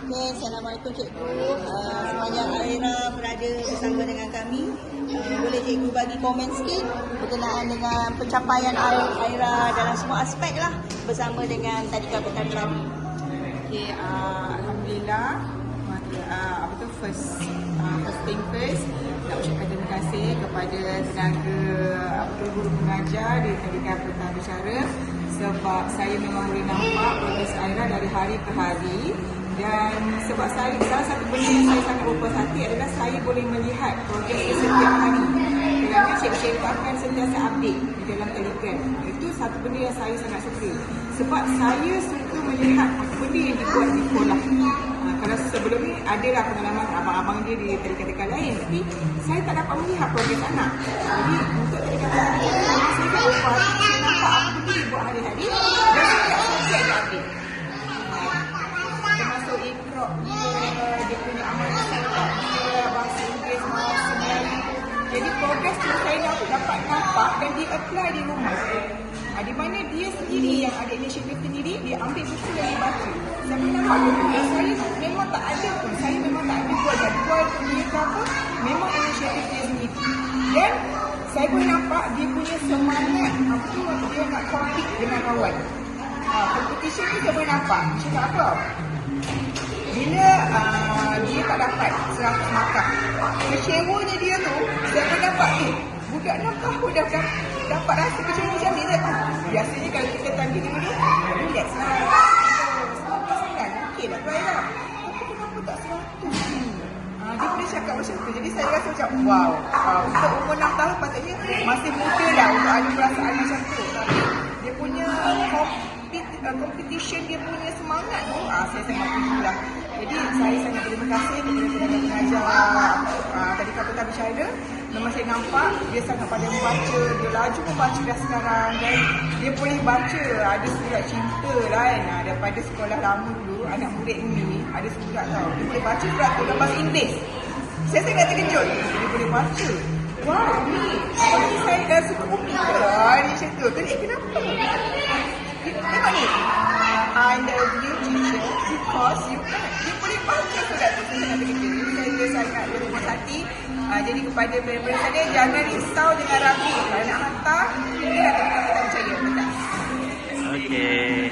Okay, Assalamualaikum Cikgu. Sepanjang Aira berada bersama dengan kami, boleh Cikgu bagi komen sikit berkenaan dengan pencapaian Aira dalam semua aspek lah bersama dengan Tadika Petani. Okay, Alhamdulillah. First thing first, nak ucapkan terima kasih kepada tenaga guru pengajar di Tadika Petani Bicara, sebab saya memang boleh nampak progres Aira dari hari ke hari. Dan sebab saya, salah satu benda yang saya sangat berpuas hati adalah saya boleh melihat progres setiap hari. Kerana cikgu-cikgu akan sentiasa update di dalam Telegram. Itu satu benda yang saya sangat suka. Sebab saya suka melihat benda yang dibuat di sekolah. Kalau sebelum ni adalah pengalaman abang-abang dia di tadika lain, tapi saya tak dapat melihat progres anak. Jadi untuk tadika saya kan berpuas hati, saya nampak apa benda dia buat hari-hari dan setiap subjek dia update. Termasuk ikrok dia punya amalan syarikat dia, bahasa Inggeris, bahasa Melayu. Jadi progres tu saya dapat nampak dan dia apply di rumah. Di mana dia sendiri yang ada inisiatif sendiri, dia ambil buku yang dia baca. Saya nampak betul, saya memang tak ada pun, saya memang tak ada buat jadual pun dia ke apa, memang inisiatif dia sendiri. Dan saya pun nampak dia punya semangat apa tu, dia nak compete dengan kawan. Competition ni saya boleh nampak, macam apa? Bila dia tak dapat 100 markah, kecewanya dia tu, saya pun nampak budak 6 tahun dah dapat rasa kecewa macam ni tak? Biasanya kalau kita tanya dia dulu, relax lah. 99, okey lah try lah. Tapi kenapa tak 100? Dia boleh cakap macam tu. Jadi saya rasa macam wow. Untuk umur 6 tahun patutnya masih muda lah untuk ada perasaan macam tu. Tapi dia punya competition, dia punya semangat tu, saya sangat puji lah. Jadi saya sangat terima kasih kepada tenaga pengajar Tadika Petani Bicara. Memang saya nampak dia sangat pandai membaca, dia laju membaca dah sekarang dan dia boleh baca ada surat cinta lah kan. Daripada sekolah lama dulu, anak murid ni ada surat tau, dia boleh baca surat tu dalam bahasa Inggeris. Saya sangat terkejut, dia boleh baca. Wow, ni saya dah suka bumi ke? Ni macam tu. Tadi kenapa? Tengok ni, I love you teacher because you can. Dia boleh baca surat tu. Saya sangat terkejut. Saya sangat berpuas hati. Jadi kepada pelajar saya, jangan risau, jangan ragu. Kalau nak hantar, dia akan percaya. Betul? Okey.